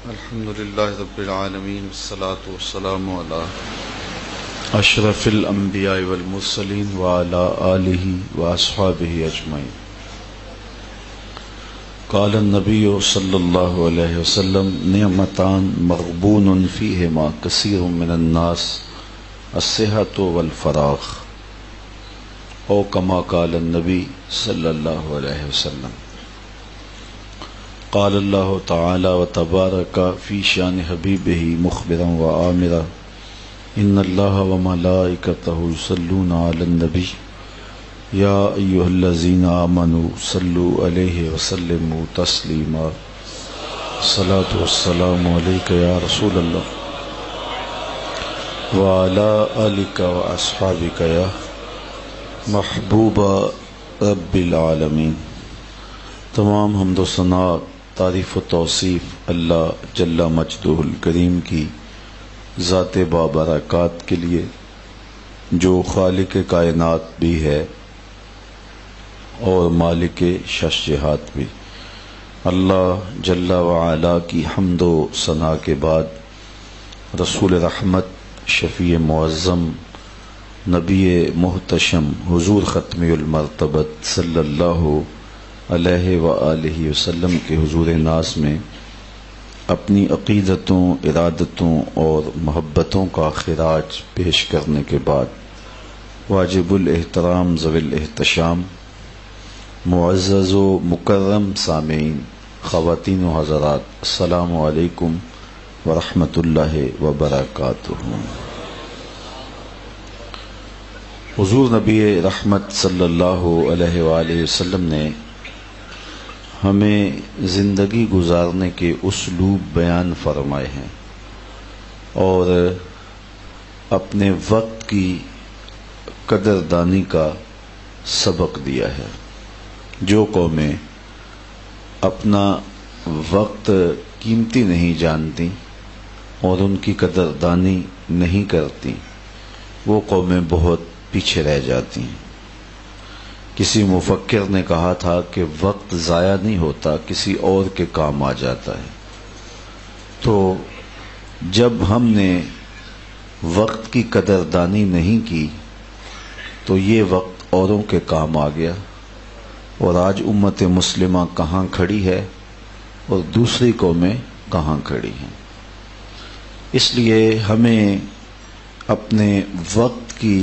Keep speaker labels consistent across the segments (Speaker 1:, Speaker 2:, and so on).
Speaker 1: الحمدللہ رب العالمین والصلاة والسلام علی اشرف الانبیاء والمرسلین وعلی آلہ واصحابہ اجمعین۔ قال النبی صلی اللہ علیہ وسلم نعمتان مغبون فیہما کثیر من الناس الصحۃ والفراغ، او کما قال النبی صلی اللہ علیہ وسلم۔ قال اللہ تعالی وتبارک فی شان حبیبہ مخبرا وآمرا ان اللہ وملائکتہ یصلون علی النبی یا ایہا الذین آمنوا صلوا علیہ وسلموا تسلیما۔ الصلاۃ والسلام علیک یا رسول اللہ وعلی آلک واصحابک یا محبوب رب العالمین۔ تمام حمد و ثنا، تعریف و توصیف اللہ جل مجدہ الکریم کی ذات بابرکات کے لیے، جو خالق کائنات بھی ہے اور مالک شش جہات بھی۔ اللہ جل وعلا کی حمد و ثنا کے بعد رسول رحمت، شفیع معظم، نبی محتشم حضور ختم المرتبت صلی اللہ علیہ وآلہ وسلم کے حضور ناز میں اپنی عقیدتوں، ارادتوں اور محبتوں کا خراج پیش کرنے کے بعد، واجب الاحترام ذوی الاحتشام معزز و مکرم سامعین، خواتین و حضرات، السلام علیکم ورحمۃ اللہ وبرکاتہ۔ حضور نبی رحمت صلی اللہ علیہ وآلہ وسلم نے ہمیں زندگی گزارنے کے اسلوب بیان فرمائے ہیں اور اپنے وقت کی قدردانی کا سبق دیا ہے۔ جو قومیں اپنا وقت قیمتی نہیں جانتی اور ان کی قدردانی نہیں کرتی، وہ قومیں بہت پیچھے رہ جاتی ہیں۔ کسی مفکر نے کہا تھا کہ وقت ضائع نہیں ہوتا، کسی اور کے کام آ جاتا ہے۔ تو جب ہم نے وقت کی قدردانی نہیں کی تو یہ وقت اوروں کے کام آ گیا، اور آج امت مسلمہ کہاں کھڑی ہے اور دوسری قومیں کہاں کھڑی ہیں۔ اس لیے ہمیں اپنے وقت کی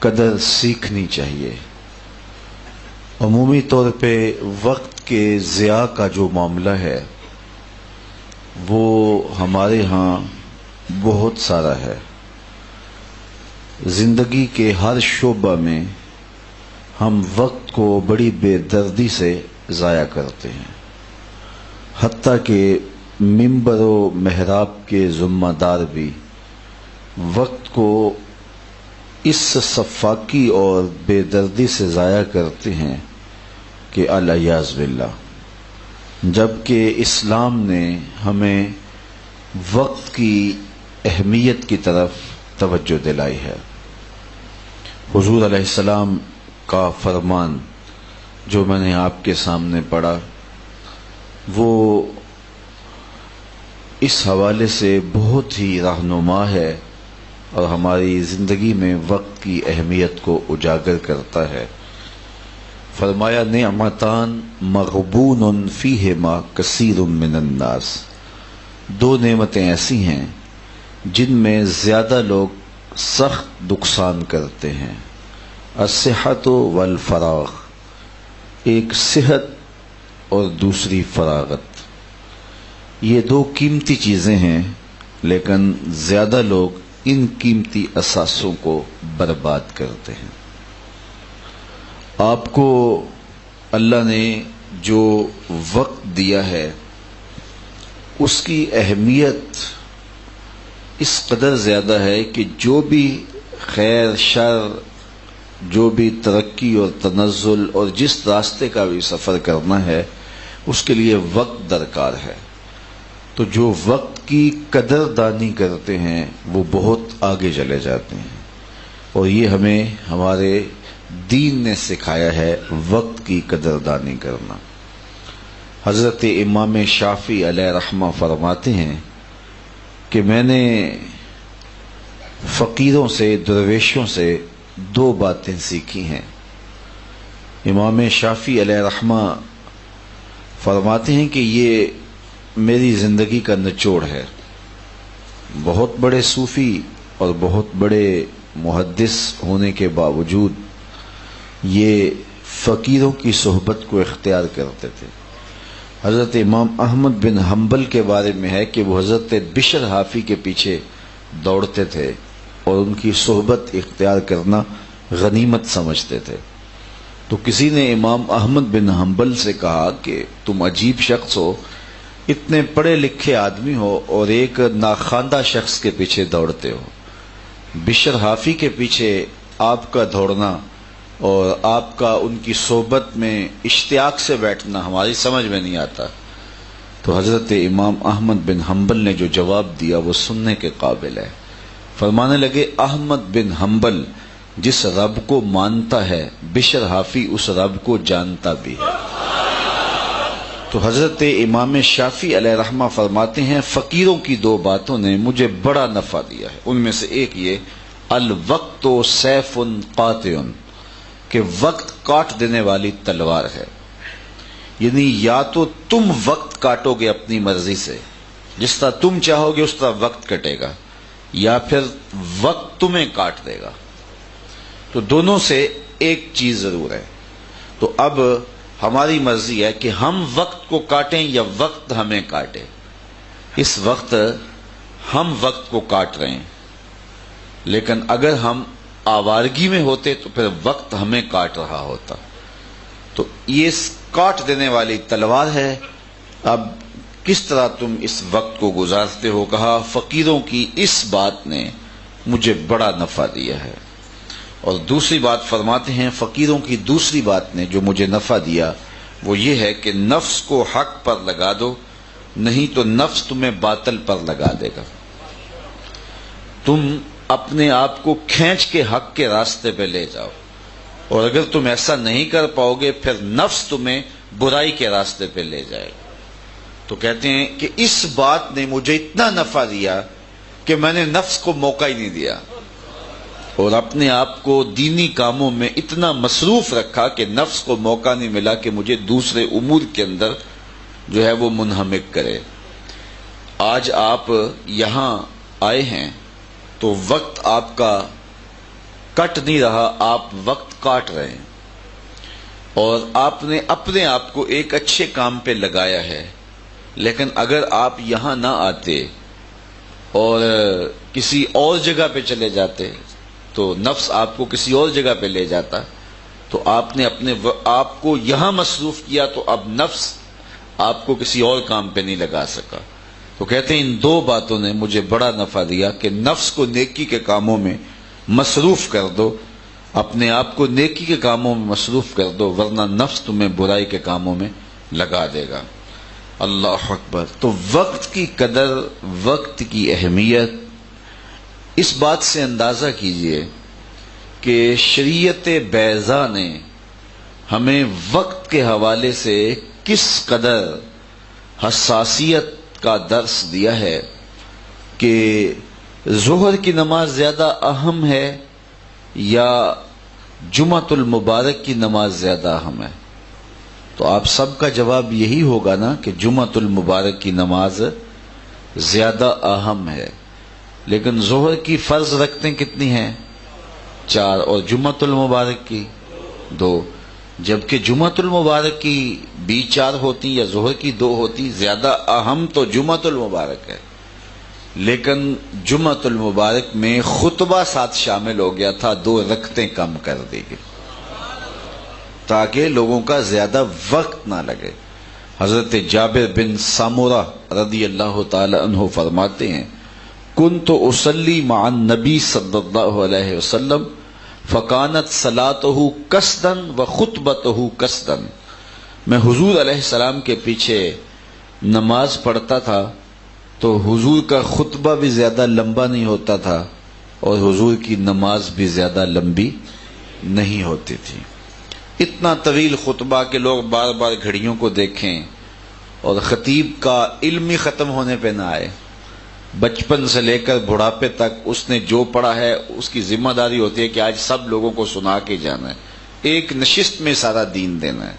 Speaker 1: قدر سیکھنی چاہیے۔ عمومی طور پہ وقت کے ضیاع کا جو معاملہ ہے وہ ہمارے ہاں بہت سارا ہے۔ زندگی کے ہر شعبہ میں ہم وقت کو بڑی بے دردی سے ضائع کرتے ہیں، حتیٰ کہ ممبر و محراب کے ذمہ دار بھی وقت کو اس سفاکی اور بے دردی سے ضائع کرتے ہیں کہ الیاذ باللہ، جبکہ اسلام نے ہمیں وقت کی اہمیت کی طرف توجہ دلائی ہے۔ حضور علیہ السلام کا فرمان جو میں نے آپ کے سامنے پڑھا، وہ اس حوالے سے بہت ہی رہنما ہے اور ہماری زندگی میں وقت کی اہمیت کو اجاگر کرتا ہے۔ فرمایا نعمتان مغبون فیہما کثیر من الناس، دو نعمتیں ایسی ہیں جن میں زیادہ لوگ سخت نقصان کرتے ہیں۔ الصحۃ والفراغ، ایک صحت اور دوسری فراغت۔ یہ دو قیمتی چیزیں ہیں، لیکن زیادہ لوگ ان قیمتی اثاثوں کو برباد کرتے ہیں۔ آپ کو اللہ نے جو وقت دیا ہے اس کی اہمیت اس قدر زیادہ ہے کہ جو بھی خیر شر، جو بھی ترقی اور تنزل اور جس راستے کا بھی سفر کرنا ہے اس کے لیے وقت درکار ہے۔ تو جو وقت کی قدردانی کرتے ہیں وہ بہت آگے چلے جاتے ہیں، اور یہ ہمیں ہمارے دین نے سکھایا ہے وقت کی قدردانی کرنا۔ حضرت امام شافعی علیہ رحمہ فرماتے ہیں کہ میں نے فقیروں سے، درویشوں سے دو باتیں سیکھی ہیں۔ امام شافعی علیہ رحمہ فرماتے ہیں کہ یہ میری زندگی کا نچوڑ ہے۔ بہت بڑے صوفی اور بہت بڑے محدث ہونے کے باوجود یہ فقیروں کی صحبت کو اختیار کرتے تھے۔ حضرت امام احمد بن حنبل کے بارے میں ہے کہ وہ حضرت بشر حافی کے پیچھے دوڑتے تھے اور ان کی صحبت اختیار کرنا غنیمت سمجھتے تھے۔ تو کسی نے امام احمد بن حنبل سے کہا کہ تم عجیب شخص ہو، اتنے پڑھے لکھے آدمی ہو اور ایک ناخواندہ شخص کے پیچھے دوڑتے ہو۔ بشر حافی کے پیچھے آپ کا دوڑنا اور آپ کا ان کی صحبت میں اشتیاق سے بیٹھنا ہماری سمجھ میں نہیں آتا۔ تو حضرت امام احمد بن حنبل نے جو جواب دیا وہ سننے کے قابل ہے۔ فرمانے لگے، احمد بن حنبل جس رب کو مانتا ہے، بشر حافی اس رب کو جانتا بھی ہے۔ تو حضرت امام شافعی علیہ رحمہ فرماتے ہیں فقیروں کی دو باتوں نے مجھے بڑا نفع دیا ہے۔ ان میں سے ایک یہ، الوقت سیف قاطع، کہ وقت کاٹ دینے والی تلوار ہے۔ یعنی یا تو تم وقت کاٹو گے اپنی مرضی سے، جس طرح تم چاہو گے اس طرح وقت کٹے گا، یا پھر وقت تمہیں کاٹ دے گا۔ تو دونوں سے ایک چیز ضرور ہے۔ تو اب ہماری مرضی ہے کہ ہم وقت کو کاٹیں یا وقت ہمیں کاٹے۔ اس وقت ہم وقت کو کاٹ رہے ہیں، لیکن اگر ہم آوارگی میں ہوتے تو پھر وقت ہمیں کاٹ رہا ہوتا۔ تو یہ کاٹ دینے والی تلوار ہے۔ اب کس طرح تم اس وقت کو گزارتے ہو؟ کہا فقیروں کی اس بات نے مجھے بڑا نفع دیا ہے۔ اور دوسری بات فرماتے ہیں فقیروں کی دوسری بات نے جو مجھے نفع دیا وہ یہ ہے کہ نفس کو حق پر لگا دو، نہیں تو نفس تمہیں باطل پر لگا دے گا۔ تم اپنے آپ کو کھینچ کے حق کے راستے پہ لے جاؤ، اور اگر تم ایسا نہیں کر پاؤ گے پھر نفس تمہیں برائی کے راستے پہ لے جائے گا۔ تو کہتے ہیں کہ اس بات نے مجھے اتنا نفع دیا کہ میں نے نفس کو موقع ہی نہیں دیا، اور اپنے آپ کو دینی کاموں میں اتنا مصروف رکھا کہ نفس کو موقع نہیں ملا کہ مجھے دوسرے امور کے اندر جو ہے وہ منہمک کرے۔ آج آپ یہاں آئے ہیں تو وقت آپ کا کٹ نہیں رہا، آپ وقت کاٹ رہے ہیں، اور آپ نے اپنے آپ کو ایک اچھے کام پہ لگایا ہے۔ لیکن اگر آپ یہاں نہ آتے اور کسی اور جگہ پہ چلے جاتے تو نفس آپ کو کسی اور جگہ پہ لے جاتا، تو آپ نے اپنے آپ کو یہاں مصروف کیا تو اب نفس آپ کو کسی اور کام پہ نہیں لگا سکا۔ تو کہتے ہیں ان دو باتوں نے مجھے بڑا نفع دیا کہ نفس کو نیکی کے کاموں میں مصروف کر دو، اپنے آپ کو نیکی کے کاموں میں مصروف کر دو، ورنہ نفس تمہیں برائی کے کاموں میں لگا دے گا۔ اللہ اکبر۔ تو وقت کی قدر، وقت کی اہمیت، اس بات سے اندازہ کیجئے کہ شریعت بیضاء نے ہمیں وقت کے حوالے سے کس قدر حساسیت کا درس دیا ہے کہ ظہر کی نماز زیادہ اہم ہے یا جمعۃ المبارک کی نماز زیادہ اہم ہے؟ تو آپ سب کا جواب یہی ہوگا نا کہ جمعۃ المبارک کی نماز زیادہ اہم ہے۔ لیکن ظہر کی فرض رکھتے کتنی ہیں؟ 4، اور جمعۃ المبارک کی 2، جبکہ جمعۃ المبارک کی بھی 4 ہوتی یا ظہر کی 2 ہوتی۔ زیادہ اہم تو جمعۃ المبارک ہے، لیکن جمعۃ المبارک میں خطبہ ساتھ شامل ہو گیا تھا، 2 رکعتیں کم کر دی گئی تاکہ لوگوں کا زیادہ وقت نہ لگے۔ حضرت جابر بن سامورہ رضی اللہ تعالی عنہ فرماتے ہیں کنت اصلی مع النبی صلی اللہ علیہ وسلم فکانت صلاتہ قصدا و خطبتہ قصدا، میں حضور علیہ السلام کے پیچھے نماز پڑھتا تھا تو حضور کا خطبہ بھی زیادہ لمبا نہیں ہوتا تھا اور حضور کی نماز بھی زیادہ لمبی نہیں ہوتی تھی۔ اتنا طویل خطبہ کہ لوگ بار بار گھڑیوں کو دیکھیں اور خطیب کا علم ہی ختم ہونے پہ نہ آئے، بچپن سے لے کر بڑھاپے تک اس نے جو پڑھا ہے اس کی ذمہ داری ہوتی ہے کہ آج سب لوگوں کو سنا کے جانا ہے، ایک نشست میں سارا دین دینا ہے۔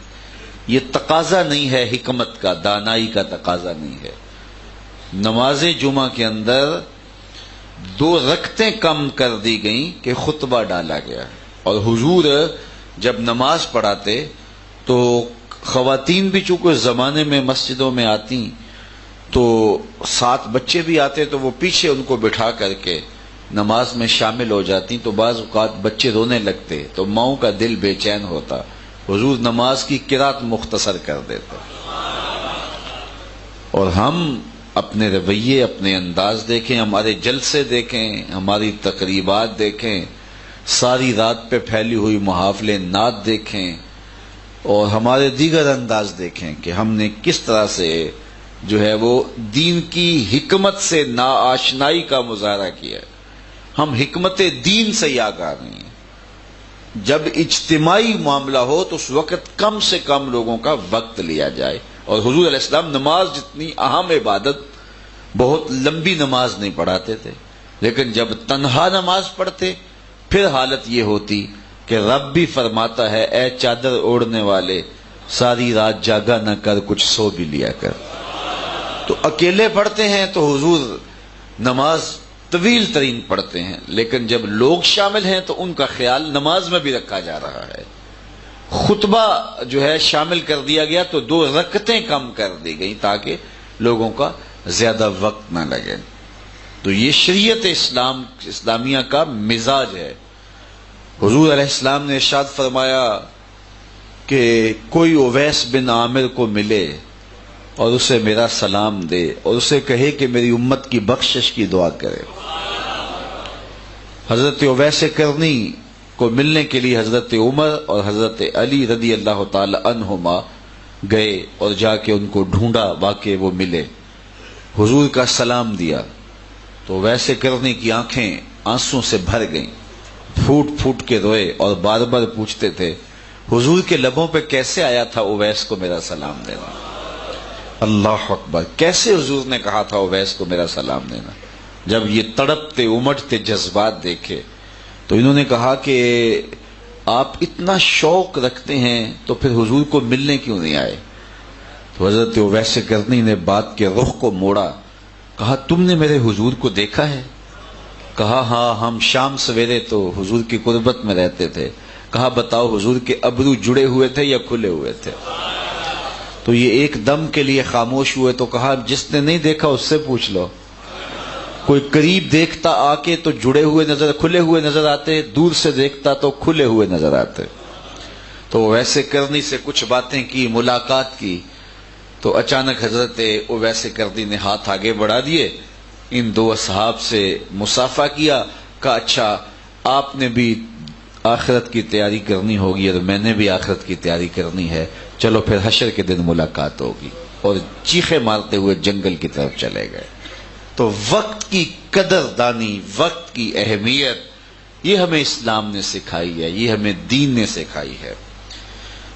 Speaker 1: یہ تقاضا نہیں ہے حکمت کا، دانائی کا تقاضا نہیں ہے۔ نماز جمعہ کے اندر 2 رکعتیں کم کر دی گئیں کہ خطبہ ڈالا گیا، اور حضور جب نماز پڑھاتے تو خواتین بھی چونکہ اس زمانے میں مسجدوں میں آتی تو ساتھ بچے بھی آتے تو وہ پیچھے ان کو بٹھا کر کے نماز میں شامل ہو جاتی، تو بعض اوقات بچے رونے لگتے تو ماؤں کا دل بے چین ہوتا، حضور نماز کی قرات مختصر کر دیتے۔ اور ہم اپنے رویے، اپنے انداز دیکھیں، ہمارے جلسے دیکھیں، ہماری تقریبات دیکھیں، ساری رات پہ پھیلی ہوئی محافلیں نعت دیکھیں، اور ہمارے دیگر انداز دیکھیں کہ ہم نے کس طرح سے جو ہے وہ دین کی حکمت سے ناآشنائی کا مظاہرہ کیا ہے۔ ہم حکمت دین سے ہی آگاہ نہیں ہیں۔ جب اجتماعی معاملہ ہو تو اس وقت کم سے کم لوگوں کا وقت لیا جائے، اور حضور علیہ السلام نماز جتنی اہم عبادت، بہت لمبی نماز نہیں پڑھاتے تھے، لیکن جب تنہا نماز پڑھتے پھر حالت یہ ہوتی کہ رب بھی فرماتا ہے اے چادر اوڑھنے والے ساری رات جاگا نہ کر، کچھ سو بھی لیا کر۔ تو اکیلے پڑھتے ہیں تو حضور نماز طویل ترین پڑھتے ہیں، لیکن جب لوگ شامل ہیں تو ان کا خیال نماز میں بھی رکھا جا رہا ہے۔ خطبہ جو ہے شامل کر دیا گیا تو 2 رکعتیں کم کر دی گئیں تاکہ لوگوں کا زیادہ وقت نہ لگے۔ تو یہ شریعت اسلامیہ کا مزاج ہے۔ حضور علیہ السلام نے ارشاد فرمایا کہ کوئی اویس بن عامر کو ملے اور اسے میرا سلام دے اور اسے کہے کہ میری امت کی بخشش کی دعا کرے۔ حضرت اویس کرنی کو ملنے کے لیے حضرت عمر اور حضرت علی رضی اللہ تعالی عنہما گئے اور جا کے ان کو ڈھونڈا، واقع وہ ملے، حضور کا سلام دیا تو اویس کرنی کی آنکھیں آنسوں سے بھر گئیں، پھوٹ پھوٹ کے روئے اور بار بار پوچھتے تھے حضور کے لبوں پہ کیسے آیا تھا اویس کو میرا سلام دینا؟ اللہ اکبر، کیسے حضور نے کہا تھا اویس کو میرا سلام دینا؟ جب یہ تڑپتے امٹتے جذبات دیکھے تو انہوں نے کہا کہ آپ اتنا شوق رکھتے ہیں تو پھر حضور کو ملنے کیوں نہیں آئے؟ تو حضرت اویس کرنی نے بات کے رخ کو موڑا، کہا تم نے میرے حضور کو دیکھا ہے؟ کہا ہاں، ہم شام سویرے تو حضور کی قربت میں رہتے تھے۔ کہا بتاؤ حضور کے ابرو جڑے ہوئے تھے یا کھلے ہوئے تھے؟ تو یہ ایک دم کے لیے خاموش ہوئے تو کہا جس نے نہیں دیکھا اس سے پوچھ لو۔ کوئی قریب دیکھتا آ کے تو جڑے ہوئے کھلے ہوئے نظر آتے، دور سے دیکھتا تو کھلے ہوئے نظر آتے۔ تو ویسے کرنی سے کچھ باتیں کی، ملاقات کی، تو اچانک حضرت اویس کرنی نے ہاتھ آگے بڑھا دیے، ان 2 اصحاب سے مصافحہ کیا، کہا اچھا آپ نے بھی آخرت کی تیاری کرنی ہوگی اور میں نے بھی آخرت کی تیاری کرنی ہے، چلو پھر حشر کے دن ملاقات ہوگی، اور چیخے مارتے ہوئے جنگل کی طرف چلے گئے۔ تو وقت کی قدر دانی، وقت کی اہمیت، یہ ہمیں اسلام نے سکھائی ہے، یہ ہمیں دین نے سکھائی ہے۔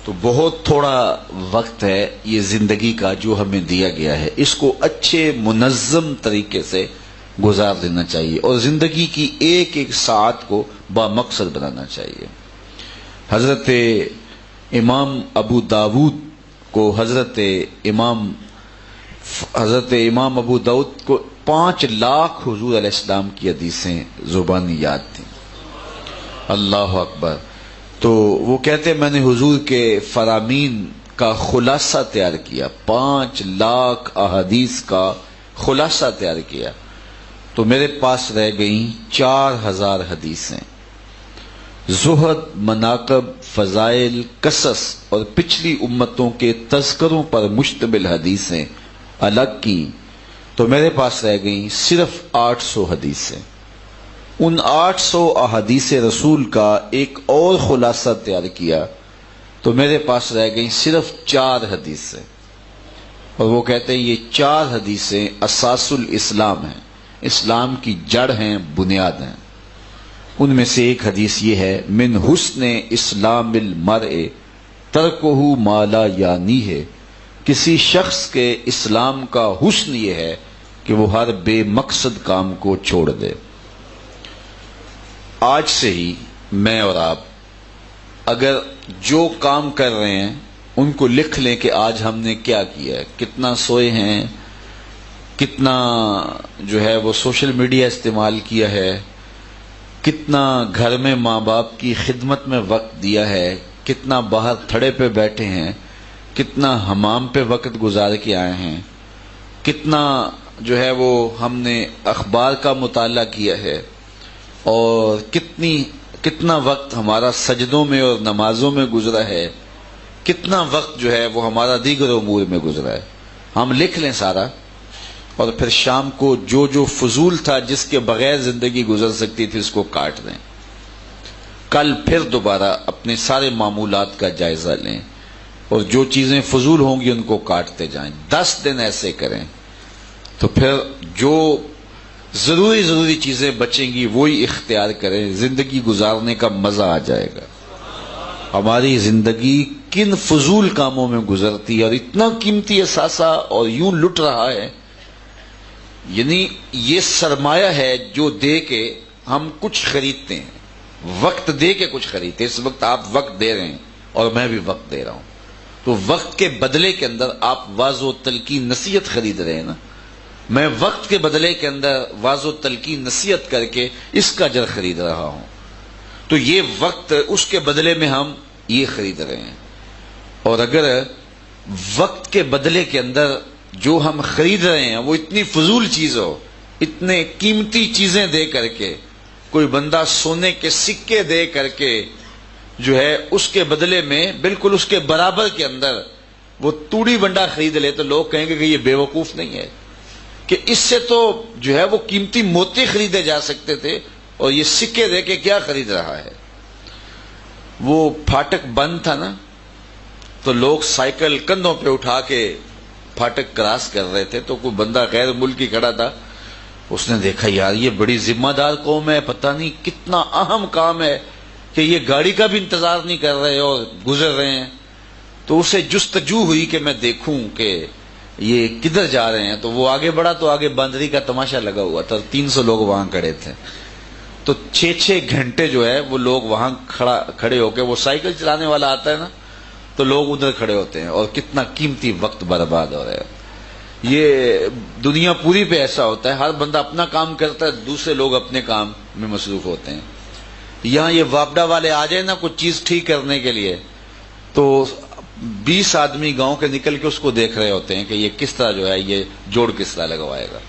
Speaker 1: تو بہت تھوڑا وقت ہے یہ زندگی کا جو ہمیں دیا گیا ہے، اس کو اچھے منظم طریقے سے گزار دینا چاہیے اور زندگی کی ایک ایک ساعت کو بامقصد بنانا چاہیے۔ حضرت امام ابو داود کو حضرت امام ابو داود کو 5 لاکھ حضور علیہ السلام کی حدیثیں زبانی یاد تھیں۔ اللہ اکبر۔ تو وہ کہتے میں نے حضور کے فرامین کا خلاصہ تیار کیا، 5 لاکھ احادیث کا خلاصہ تیار کیا، تو میرے پاس رہ گئیں 4000 حدیثیں، زہد، مناقب، فضائل، قصص اور پچھلی امتوں کے تذکروں پر مشتمل حدیثیں الگ کی، تو میرے پاس رہ گئیں صرف 800 حدیثیں۔ ان 800 احادیث رسول کا ایک اور خلاصہ تیار کیا تو میرے پاس رہ گئیں صرف 4 حدیثیں، اور وہ کہتے ہیں یہ 4 حدیثیں اساس الاسلام ہیں، اسلام کی جڑ ہیں، بنیاد ہیں۔ ان میں سے ایک حدیث یہ ہے من حسن اسلام المرء ترکہ ما لا یعنی ہے، کسی شخص کے اسلام کا حسن یہ ہے کہ وہ ہر بے مقصد کام کو چھوڑ دے۔ آج سے ہی میں اور آپ اگر جو کام کر رہے ہیں ان کو لکھ لیں کہ آج ہم نے کیا کیا ہے، کتنا سوئے ہیں، کتنا جو ہے وہ سوشل میڈیا استعمال کیا ہے، کتنا گھر میں ماں باپ کی خدمت میں وقت دیا ہے، کتنا باہر تھڑے پہ بیٹھے ہیں، کتنا حمام پہ وقت گزار کے آئے ہیں، کتنا جو ہے وہ ہم نے اخبار کا مطالعہ کیا ہے، اور کتنا وقت ہمارا سجدوں میں اور نمازوں میں گزرا ہے، کتنا وقت جو ہے وہ ہمارا دیگر امور میں گزرا ہے۔ ہم لکھ لیں سارا، اور پھر شام کو جو فضول تھا جس کے بغیر زندگی گزر سکتی تھی اس کو کاٹ دیں۔ کل پھر دوبارہ اپنے سارے معمولات کا جائزہ لیں، اور جو چیزیں فضول ہوں گی ان کو کاٹتے جائیں۔ 10 دن ایسے کریں تو پھر جو ضروری چیزیں بچیں گی وہی اختیار کریں، زندگی گزارنے کا مزہ آ جائے گا۔ ہماری زندگی کن فضول کاموں میں گزرتی ہے، اور اتنا قیمتی اثاثہ اور یوں لٹ رہا ہے، یعنی یہ سرمایہ ہے جو دے کے ہم کچھ خریدتے ہیں، وقت دے کے کچھ خریدتے ہیں۔ اس وقت آپ وقت دے رہے ہیں اور میں بھی وقت دے رہا ہوں، تو وقت کے بدلے کے اندر آپ واعظ و تلقین نصیحت خرید رہے ہیں نا۔ میں وقت کے بدلے کے اندر واعظ و تلقین نصیحت کر کے اس کا اجر خرید رہا ہوں، تو یہ وقت اس کے بدلے میں ہم یہ خرید رہے ہیں۔ اور اگر وقت کے بدلے کے اندر جو ہم خرید رہے ہیں وہ اتنی فضول چیز ہو، اتنے قیمتی چیزیں دے کر کے، کوئی بندہ سونے کے سکے دے کر کے جو ہے اس کے بدلے میں بالکل اس کے برابر کے اندر وہ توڑی بنڈا خرید لے، تو لوگ کہیں گے کہ یہ بے وقوف نہیں ہے، کہ اس سے تو جو ہے وہ قیمتی موتی خریدے جا سکتے تھے، اور یہ سکے دے کے کیا خرید رہا ہے۔ وہ پھاٹک بند تھا نا، تو لوگ سائیکل کندھوں پہ اٹھا کے پھاٹک کراس کر رہے تھے، تو کوئی بندہ غیر ملکی کھڑا تھا، اس نے دیکھا یار یہ بڑی ذمہ دار قوم ہے، پتہ نہیں کتنا اہم کام ہے کہ یہ گاڑی کا بھی انتظار نہیں کر رہے اور گزر رہے ہیں، تو اسے جستجو ہوئی کہ میں دیکھوں کہ یہ کدھر جا رہے ہیں۔ تو وہ آگے بڑھا تو آگے باندری کا تماشا لگا ہوا تھا، 300 لوگ وہاں کھڑے تھے، تو 6 گھنٹے جو ہے وہ لوگ وہاں کھڑے ہو کے، وہ سائیکل چلانے والا آتا ہے نا تو لوگ ادھر کھڑے ہوتے ہیں، اور کتنا قیمتی وقت برباد ہو رہا ہے۔ یہ دنیا پوری پہ ایسا ہوتا ہے، ہر بندہ اپنا کام کرتا ہے، دوسرے لوگ اپنے کام میں مصروف ہوتے ہیں۔ یہاں یہ وابڈا والے آ جائیں نا کچھ چیز ٹھیک کرنے کے لیے، تو 20 آدمی گاؤں کے نکل کے اس کو دیکھ رہے ہوتے ہیں کہ یہ کس طرح جو ہے یہ جوڑ کس طرح لگوائے گا۔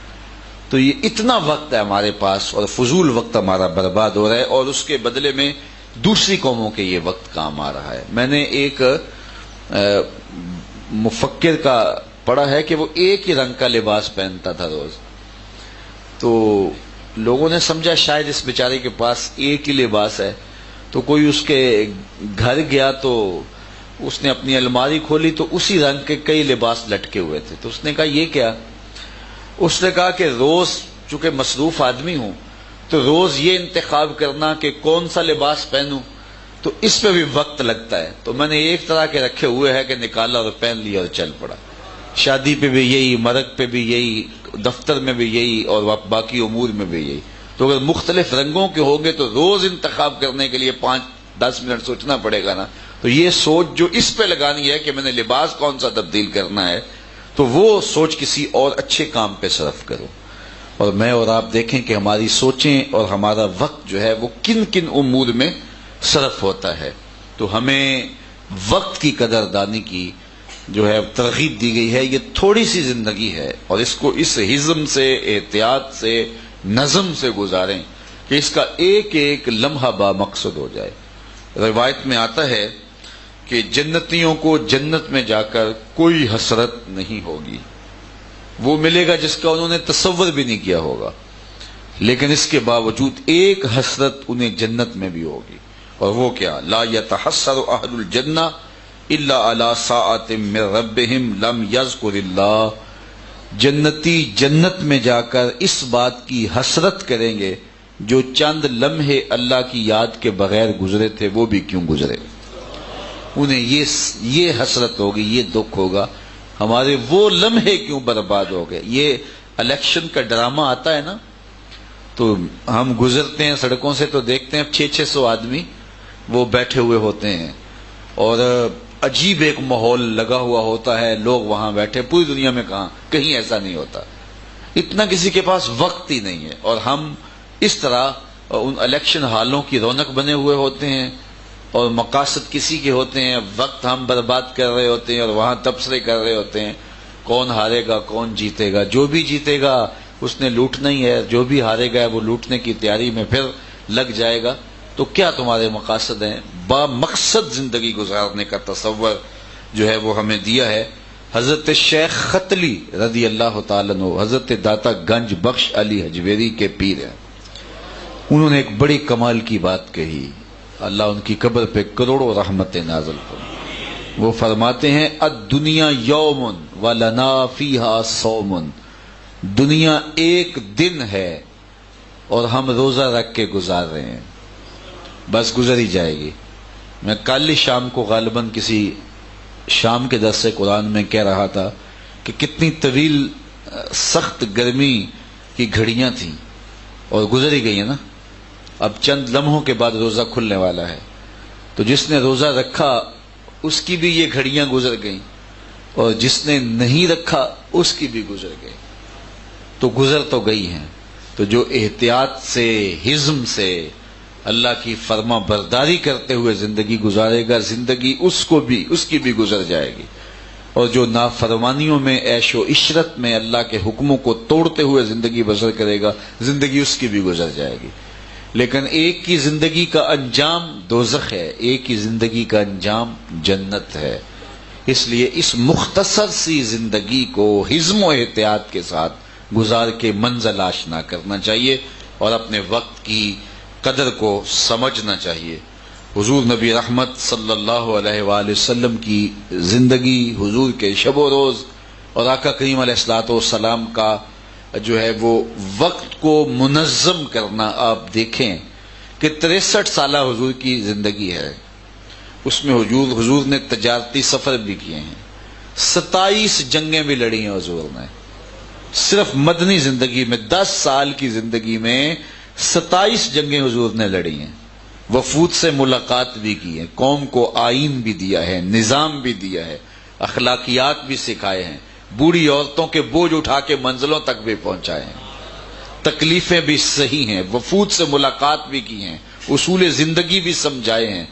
Speaker 1: تو یہ اتنا وقت ہے ہمارے پاس، اور فضول وقت ہمارا برباد ہو رہا ہے، اور اس کے بدلے میں دوسری قوموں کے یہ وقت کام آ رہا ہے۔ میں نے ایک مفکر کا پڑھا ہے کہ وہ ایک ہی رنگ کا لباس پہنتا تھا روز، تو لوگوں نے سمجھا شاید اس بیچارے کے پاس ایک ہی لباس ہے، تو کوئی اس کے گھر گیا تو اس نے اپنی الماری کھولی تو اسی رنگ کے کئی لباس لٹکے ہوئے تھے، تو اس نے کہا یہ کیا؟ اس نے کہا کہ روز چونکہ مصروف آدمی ہوں تو روز یہ انتخاب کرنا کہ کون سا لباس پہنوں، تو اس پہ بھی وقت لگتا ہے، تو میں نے ایک طرح کے رکھے ہوئے ہیں کہ نکالا اور پہن لیا اور چل پڑا۔ شادی پہ بھی یہی، مرگ پہ بھی یہی، دفتر میں بھی یہی، اور باقی امور میں بھی یہی۔ تو اگر مختلف رنگوں کے ہوں گے تو روز انتخاب کرنے کے لیے 5-10 منٹ سوچنا پڑے گا نا، تو یہ سوچ جو اس پہ لگانی ہے کہ میں نے لباس کون سا تبدیل کرنا ہے، تو وہ سوچ کسی اور اچھے کام پہ صرف کرو۔ اور میں اور آپ دیکھیں کہ ہماری سوچیں اور ہمارا وقت جو ہے وہ کن کن امور میں صرف ہوتا ہے، تو ہمیں وقت کی قدردانی کی جو ہے ترغیب دی گئی ہے۔ یہ تھوڑی سی زندگی ہے، اور اس کو اس حزم سے، احتیاط سے، نظم سے گزاریں کہ اس کا ایک ایک لمحہ با مقصد ہو جائے۔ روایت میں آتا ہے کہ جنتیوں کو جنت میں جا کر کوئی حسرت نہیں ہوگی، وہ ملے گا جس کا انہوں نے تصور بھی نہیں کیا ہوگا، لیکن اس کے باوجود ایک حسرت انہیں جنت میں بھی ہوگی، اور وہ کیا؟ لا يتحسر اہل الجنہ الا علی ساعۃ من ربہم لم یذکر اللہ۔ جنتی جنت میں جا کر اس بات کی حسرت کریں گے جو چند لمحے اللہ کی یاد کے بغیر گزرے تھے، وہ بھی کیوں گزرے۔ انہیں یہ حسرت ہوگی، یہ دکھ ہوگا، ہمارے وہ لمحے کیوں برباد ہو گئے؟ یہ الیکشن کا ڈرامہ آتا ہے نا، تو ہم گزرتے ہیں سڑکوں سے تو دیکھتے ہیں 600 آدمی وہ بیٹھے ہوئے ہوتے ہیں، اور عجیب ایک ماحول لگا ہوا ہوتا ہے، لوگ وہاں بیٹھے. پوری دنیا میں کہیں ایسا نہیں ہوتا. اتنا کسی کے پاس وقت ہی نہیں ہے، اور ہم اس طرح ان الیکشن ہالوں کی رونق بنے ہوئے ہوتے ہیں، اور مقاصد کسی کے ہوتے ہیں، وقت ہم برباد کر رہے ہوتے ہیں، اور وہاں تبصرے کر رہے ہوتے ہیں کون ہارے گا کون جیتے گا. جو بھی جیتے گا اس نے لوٹنا ہی ہے، جو بھی ہارے گا وہ لوٹنے کی تیاری میں پھر لگ جائے گا. تو کیا تمہارے مقاصد ہیں؟ با مقصد زندگی گزارنے کا تصور جو ہے وہ ہمیں دیا ہے. حضرت شیخ ختلی رضی اللہ تعالیٰ عنہ، حضرت داتا گنج بخش علی حجویری کے پیر ہیں. انہوں نے ایک بڑی کمال کی بات کہی، اللہ ان کی قبر پہ کروڑوں رحمتیں نازل فرمائے. وہ فرماتے ہیں الدنیا یوم ولنا فیہا صوم، دنیا ایک دن ہے اور ہم روزہ رکھ کے گزار رہے ہیں، بس گزر ہی جائے گی. میں کل شام کو غالباً کسی شام کے درس قرآن میں کہہ رہا تھا کہ کتنی طویل سخت گرمی کی گھڑیاں تھیں اور گزر ہی گئی ہیں نا. اب چند لمحوں کے بعد روزہ کھلنے والا ہے، تو جس نے روزہ رکھا اس کی بھی یہ گھڑیاں گزر گئیں، اور جس نے نہیں رکھا اس کی بھی گزر گئی. تو گزر تو گئی ہیں. تو جو احتیاط سے، حزم سے، اللہ کی فرما برداری کرتے ہوئے زندگی گزارے گا، زندگی اس کی بھی گزر جائے گی. اور جو نافرمانیوں میں، عیش و عشرت میں اللہ کے حکموں کو توڑتے ہوئے زندگی بسر کرے گا، زندگی اس کی بھی گزر جائے گی. لیکن ایک کی زندگی کا انجام دوزخ ہے، ایک کی زندگی کا انجام جنت ہے. اس لیے اس مختصر سی زندگی کو حزم و احتیاط کے ساتھ گزار کے منزل آشنا کرنا چاہیے، اور اپنے وقت کی قدر کو سمجھنا چاہیے. حضور نبی رحمت صلی اللہ علیہ وآلہ وسلم کی زندگی، حضور کے شب و روز، اور آقا کریم علیہ الصلوۃ والسلام کا جو ہے وہ وقت کو منظم کرنا. آپ دیکھیں کہ 63 سالہ حضور کی زندگی ہے، اس میں حضور نے تجارتی سفر بھی کیے ہیں، 27 جنگیں بھی لڑی ہیں حضور نے. صرف مدنی زندگی میں 10 سال کی زندگی میں 27 جنگیں حضور نے لڑی ہیں. وفود سے ملاقات بھی کی ہے، قوم کو آئین بھی دیا ہے، نظام بھی دیا ہے، اخلاقیات بھی سکھائے ہیں، بوڑھی عورتوں کے بوجھ اٹھا کے منزلوں تک بھی پہنچائے ہیں، تکلیفیں بھی صحیح ہیں، وفود سے ملاقات بھی کی ہیں، اصول زندگی بھی سمجھائے ہیں،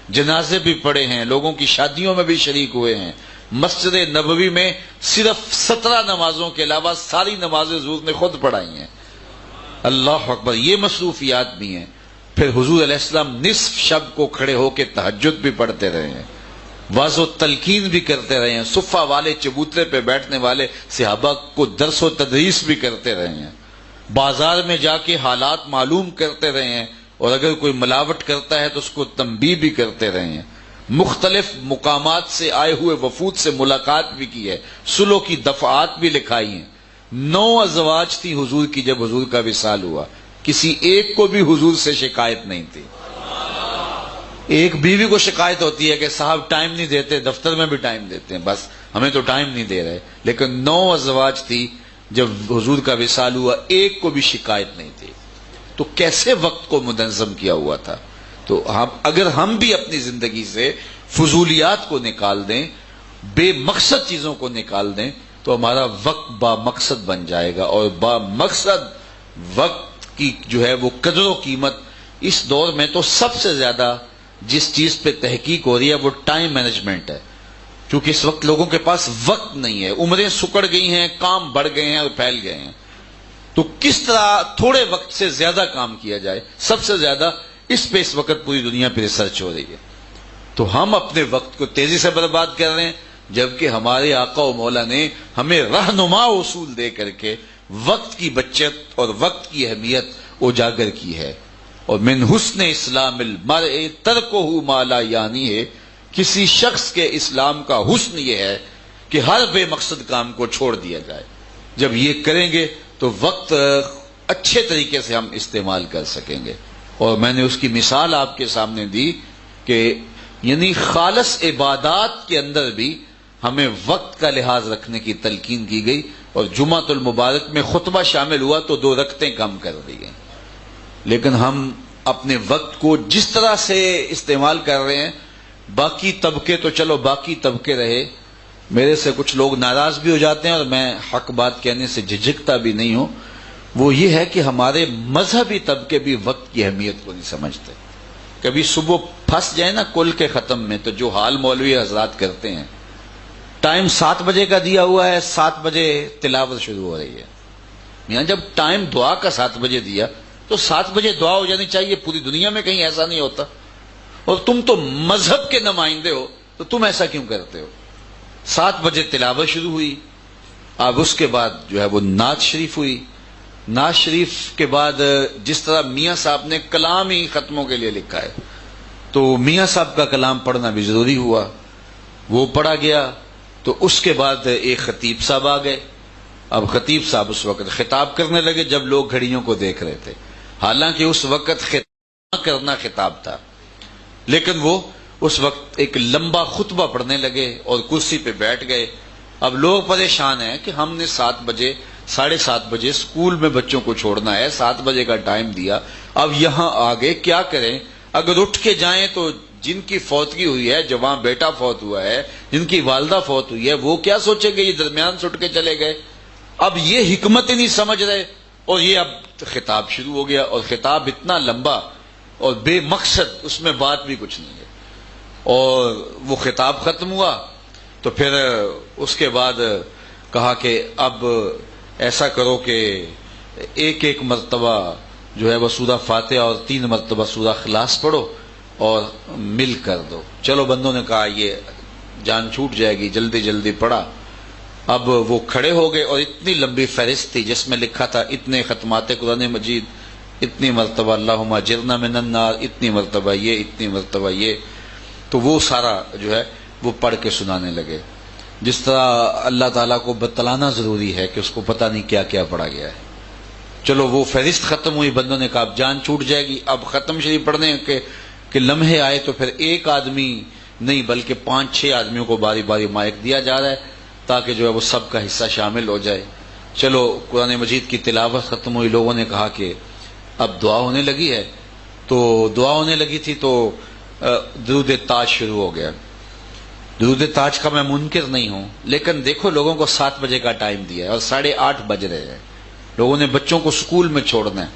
Speaker 1: جنازے بھی پڑھے ہیں، لوگوں کی شادیوں میں بھی شریک ہوئے ہیں. مسجد نبوی میں صرف 17 نمازوں کے علاوہ ساری نمازیں حضور نے خود پڑھائی ہیں. اللہ اکبر. یہ مصروفیات بھی ہیں. پھر حضور علیہ السلام نصف شب کو کھڑے ہو کے تہجد بھی پڑھتے رہے ہیں، واعظ و تلقین بھی کرتے رہے ہیں، صفہ والے چبوترے پہ بیٹھنے والے صحابہ کو درس و تدریس بھی کرتے رہے ہیں، بازار میں جا کے حالات معلوم کرتے رہے ہیں، اور اگر کوئی ملاوٹ کرتا ہے تو اس کو تنبیہ بھی کرتے رہے ہیں. مختلف مقامات سے آئے ہوئے وفود سے ملاقات بھی کی ہے، صلح کی دفعات بھی لکھائی ہیں. 9 ازواج تھی حضور کی جب حضور کا وصال ہوا، کسی ایک کو بھی حضور سے شکایت نہیں تھی. ایک بیوی کو شکایت ہوتی ہے کہ صاحب ٹائم نہیں دیتے، دفتر میں بھی ٹائم دیتے ہیں، بس ہمیں تو ٹائم نہیں دے رہے. لیکن 9 ازواج تھی جب حضور کا وصال ہوا، ایک کو بھی شکایت نہیں تھی. تو کیسے وقت کو منظم کیا ہوا تھا. تو اگر ہم بھی اپنی زندگی سے فضولیات کو نکال دیں، بے مقصد چیزوں کو نکال دیں، تو ہمارا وقت با مقصد بن جائے گا. اور با مقصد وقت کی جو ہے وہ قدر و قیمت اس دور میں تو سب سے زیادہ جس چیز پہ تحقیق ہو رہی ہے وہ ٹائم مینجمنٹ ہے. کیونکہ اس وقت لوگوں کے پاس وقت نہیں ہے، عمریں سکڑ گئی ہیں، کام بڑھ گئے ہیں اور پھیل گئے ہیں. تو کس طرح تھوڑے وقت سے زیادہ کام کیا جائے، سب سے زیادہ اس پہ اس وقت پوری دنیا پہ ریسرچ ہو رہی ہے. تو ہم اپنے وقت کو تیزی سے برباد کر رہے ہیں، جبکہ ہمارے آقا و مولا نے ہمیں رہنما اصول دے کر کے وقت کی بچت اور وقت کی اہمیت اجاگر کی ہے. اور من حسن اسلام المرء ترکہ ما لا یعنی ہے، کسی شخص کے اسلام کا حسن یہ ہے کہ ہر بے مقصد کام کو چھوڑ دیا جائے. جب یہ کریں گے تو وقت اچھے طریقے سے ہم استعمال کر سکیں گے. اور میں نے اس کی مثال آپ کے سامنے دی کہ یعنی خالص عبادات کے اندر بھی ہمیں وقت کا لحاظ رکھنے کی تلقین کی گئی، اور جمعۃ المبارک میں خطبہ شامل ہوا تو 2 رکعتیں کم کر دی گئیں۔ لیکن ہم اپنے وقت کو جس طرح سے استعمال کر رہے ہیں، باقی طبقے تو چلو باقی طبقے رہے، میرے سے کچھ لوگ ناراض بھی ہو جاتے ہیں اور میں حق بات کہنے سے جھجکتا بھی نہیں ہوں، وہ یہ ہے کہ ہمارے مذہبی طبقے بھی وقت کی اہمیت کو نہیں سمجھتے۔ کبھی صبح پھنس جائے نا کل کے ختم میں، تو جو حال مولوی حضرات کرتے ہیں، ٹائم 7 بجے کا دیا ہوا ہے، 7 بجے تلاوت شروع ہو رہی ہے۔ یہاں جب ٹائم دعا کا 7 بجے دیا تو 7 بجے دعا ہو جانی چاہیے، پوری دنیا میں کہیں ایسا نہیں ہوتا، اور تم تو مذہب کے نمائندے ہو تو تم ایسا کیوں کرتے ہو؟ 7 بجے تلاوت شروع ہوئی، اب اس کے بعد جو ہے وہ نعت شریف ہوئی، نعت شریف کے بعد جس طرح میاں صاحب نے کلام ہی ختموں کے لیے لکھا ہے، تو میاں صاحب کا کلام پڑھنا بھی ضروری ہوا، وہ پڑھا گیا۔ تو اس کے بعد ایک خطیب صاحب آ گئے، اب خطیب صاحب اس وقت خطاب کرنے لگے جب لوگ گھڑیوں کو دیکھ رہے تھے، حالانکہ اس وقت خطاب کرنا خطاب تھا، لیکن وہ اس وقت ایک لمبا خطبہ پڑھنے لگے اور کرسی پہ بیٹھ گئے۔ اب لوگ پریشان ہیں کہ ہم نے 7 بجے 7:30 بجے اسکول میں بچوں کو چھوڑنا ہے، 7 بجے کا ٹائم دیا، اب یہاں آگے کیا کریں؟ اگر اٹھ کے جائیں تو جن کی فوتگی ہوئی ہے، جوان بیٹا فوت ہوا ہے، جن کی والدہ فوت ہوئی ہے، وہ کیا سوچیں گے؟ یہ درمیان سے اٹھ کے چلے گئے۔ اب یہ حکمت ہی نہیں سمجھ رہے، اور یہ اب خطاب شروع ہو گیا، اور خطاب اتنا لمبا اور بے مقصد، اس میں بات بھی کچھ نہیں ہے، اور وہ خطاب ختم ہوا تو پھر اس کے بعد کہا کہ اب ایسا کرو کہ ایک مرتبہ جو ہے وہ سورہ فاتحہ اور 3 مرتبہ سورہ اخلاص پڑھو اور مل کر دو۔ چلو بندوں نے کہا یہ جان چھوٹ جائے گی، جلدی جلدی پڑھا۔ اب وہ کھڑے ہو گئے اور اتنی لمبی فہرست تھی جس میں لکھا تھا اتنے ختمات قرآن مجید، اتنی مرتبہ اللہم اجرنا من النار، اتنی مرتبہ یہ، اتنی مرتبہ یہ، تو وہ سارا جو ہے وہ پڑھ کے سنانے لگے، جس طرح اللہ تعالیٰ کو بتلانا ضروری ہے کہ اس کو پتہ نہیں کیا کیا پڑھا گیا ہے۔ چلو وہ فہرست ختم ہوئی، بندوں نے کہا اب جان چھوٹ جائے گی، اب ختم شریف پڑھنے کے لمحے آئے تو پھر ایک آدمی نہیں بلکہ 5-6 آدمیوں کو باری باری مائک دیا جا رہا ہے تاکہ جو ہے وہ سب کا حصہ شامل ہو جائے۔ چلو قرآن مجید کی تلاوت ختم ہوئی، لوگوں نے کہا کہ اب دعا ہونے لگی ہے، تو دعا ہونے لگی تھی تو درود تاج شروع ہو گیا۔ درود تاج کا میں منکر نہیں ہوں، لیکن دیکھو لوگوں کو 7 بجے کا ٹائم دیا ہے اور 8:30 بج رہے ہیں، لوگوں نے بچوں کو سکول میں چھوڑنا ہے،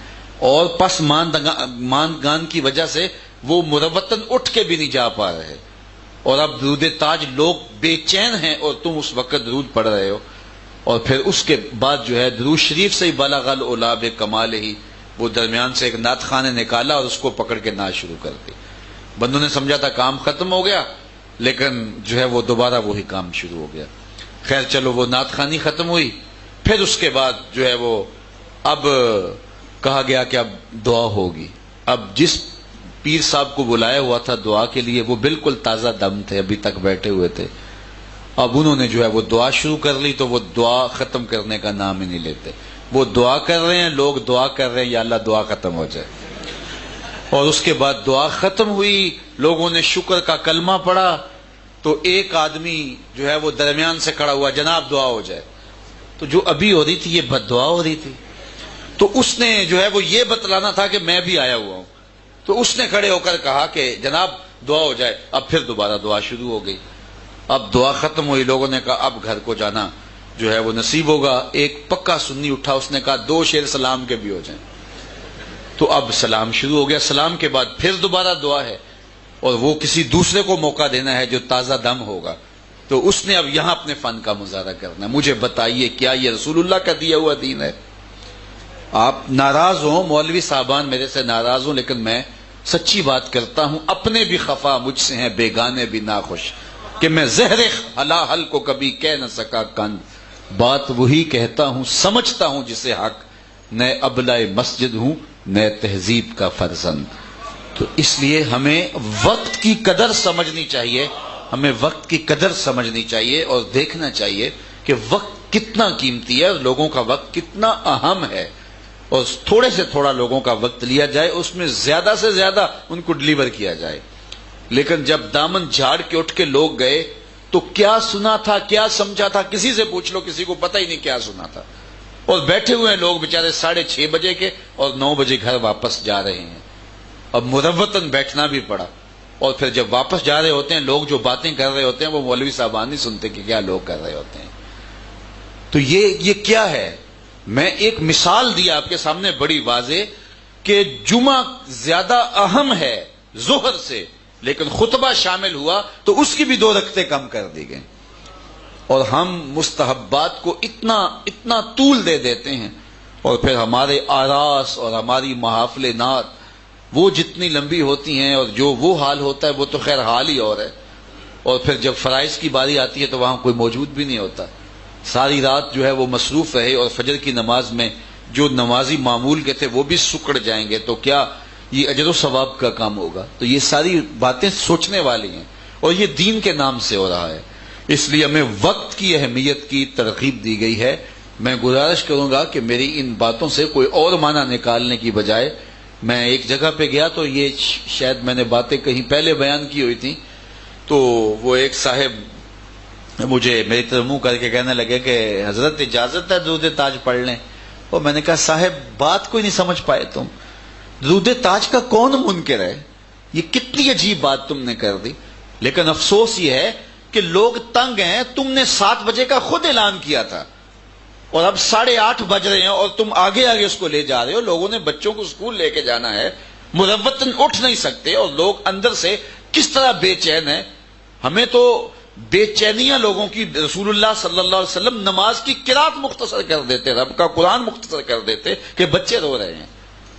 Speaker 1: اور پس ماندگان کی وجہ سے وہ مروتن اٹھ کے بھی نہیں جا پا رہے، اور اب درود تاج لوگ بے چین ہیں اور تم اس وقت درود پڑھ رہے ہو، اور پھر اس کے بعد جو ہے درود شریف سے ہی بلغ العلا بکمال ہی، وہ درمیان سے ایک نعت خانے نکالا اور اس کو پکڑ کے نعت شروع کر دی۔ بندوں نے سمجھا تھا کام ختم ہو گیا، لیکن جو ہے وہ دوبارہ وہی کام شروع ہو گیا۔ خیر چلو وہ نعت خوانی ختم ہوئی، پھر اس کے بعد جو ہے وہ اب کہا گیا کہ اب دعا ہوگی۔ اب جس پیر صاحب کو بلایا ہوا تھا دعا کے لیے وہ بالکل تازہ دم تھے، ابھی تک بیٹھے ہوئے تھے، اب انہوں نے جو ہے وہ دعا شروع کر لی تو وہ دعا ختم کرنے کا نام ہی نہیں لیتے۔ وہ دعا کر رہے ہیں، لوگ دعا کر رہے ہیں یا اللہ دعا ختم ہو جائے، اور اس کے بعد دعا ختم ہوئی، لوگوں نے شکر کا کلمہ پڑھا، تو ایک آدمی جو ہے وہ درمیان سے کھڑا ہوا، جناب دعا ہو جائے، تو جو ابھی ہو رہی تھی یہ بد دعا ہو رہی تھی، تو اس نے جو ہے وہ یہ بتلانا تھا کہ میں بھی آیا ہوا ہوں، تو اس نے کھڑے ہو کر کہا کہ جناب دعا ہو جائے۔ اب پھر دوبارہ دعا شروع ہو گئی، اب دعا ختم ہوئی، لوگوں نے کہا اب گھر کو جانا جو ہے وہ نصیب ہوگا۔ ایک پکا سنی اٹھا، اس نے کہا 2 شعر سلام کے بھی ہو جائیں، تو اب سلام شروع ہو گیا، سلام کے بعد پھر دوبارہ دعا ہے، اور وہ کسی دوسرے کو موقع دینا ہے جو تازہ دم ہوگا، تو اس نے اب یہاں اپنے فن کا مظاہرہ کرنا ہے۔ مجھے بتائیے کیا یہ رسول اللہ کا دیا ہوا دین ہے؟ آپ ناراض ہوں، مولوی صاحبان میرے سے ناراض ہوں، لیکن میں سچی بات کرتا ہوں، اپنے بھی خفا مجھ سے ہیں، بیگانے بھی ناخوش، کہ میں زہر حلاحل کو کبھی کہہ نہ سکا کند، بات وہی کہتا ہوں سمجھتا ہوں جسے حق، نئے ابلۂ مسجد ہوں نئے تہذیب کا فرزند۔ تو اس لیے ہمیں وقت کی قدر سمجھنی چاہیے، ہمیں وقت کی قدر سمجھنی چاہیے اور دیکھنا چاہیے کہ وقت کتنا قیمتی ہے اور لوگوں کا وقت کتنا اہم ہے، اور تھوڑے سے تھوڑا لوگوں کا وقت لیا جائے، اس میں زیادہ سے زیادہ ان کو ڈلیور کیا جائے۔ لیکن جب دامن جھاڑ کے اٹھ کے لوگ گئے
Speaker 2: تو کیا سنا تھا، کیا سمجھا تھا، کسی سے پوچھ لو، کسی کو پتہ ہی نہیں کیا سنا تھا. اور بیٹھے ہوئے ہیں لوگ بیچارے 6:30 بجے کے اور 9 بجے گھر واپس جا رہے ہیں. اب مروتاً بیٹھنا بھی پڑا. اور پھر جب واپس جا رہے ہوتے ہیں لوگ جو باتیں کر رہے ہوتے ہیں وہ مولوی صاحبان نہیں سنتے کہ کیا لوگ کر رہے ہوتے ہیں. تو یہ کیا ہے؟ میں ایک مثال دی آپ کے سامنے بڑی واضح کہ جمعہ زیادہ اہم ہے ظہر سے، لیکن خطبہ شامل ہوا تو اس کی بھی 2 رکعتیں کم کر دی گئیں. اور ہم مستحبات کو اتنا طول دے دیتے ہیں، اور پھر ہمارے آراس اور ہماری محافل نعت وہ جتنی لمبی ہوتی ہیں، اور جو وہ حال ہوتا ہے وہ تو خیر حال ہی اور ہے. اور پھر جب فرائض کی باری آتی ہے تو وہاں کوئی موجود بھی نہیں ہوتا. ساری رات جو ہے وہ مصروف رہے اور فجر کی نماز میں جو نمازی معمول کے تھے وہ بھی سکڑ جائیں گے، تو کیا یہ اجر و ثواب کا کام ہوگا؟ تو یہ ساری باتیں سوچنے والی ہیں، اور یہ دین کے نام سے ہو رہا ہے. اس لیے ہمیں وقت کی اہمیت کی ترغیب دی گئی ہے. میں گزارش کروں گا کہ میری ان باتوں سے کوئی اور معنی نکالنے کی بجائے، میں ایک جگہ پہ گیا تو یہ شاید میں نے باتیں کہیں پہلے بیان کی ہوئی تھی، تو وہ ایک صاحب مجھے میری طرف منہ کر کے کہنے لگے کہ حضرت اجازت ہے درود تاج پڑھ لیں. اور میں نے کہا صاحب بات کوئی نہیں سمجھ پائے تم. درود تاج کا کون منکر ہے؟ یہ کتنی عجیب بات تم نے کر دی. لیکن افسوس یہ ہے کہ لوگ تنگ ہیں. تم نے 7 بجے کا خود اعلان کیا تھا اور اب 8:30 بج رہے ہیں اور تم آگے اس کو لے جا رہے ہو. لوگوں نے بچوں کو اسکول لے کے جانا ہے، مروتاً اٹھ نہیں سکتے، اور لوگ اندر سے کس طرح بے چین ہیں. ہمیں تو بے چینیاں لوگوں کی. رسول اللہ صلی اللہ علیہ وسلم نماز کی قرات مختصر کر دیتے، رب کا قرآن مختصر کر دیتے کہ بچے رو رہے ہیں،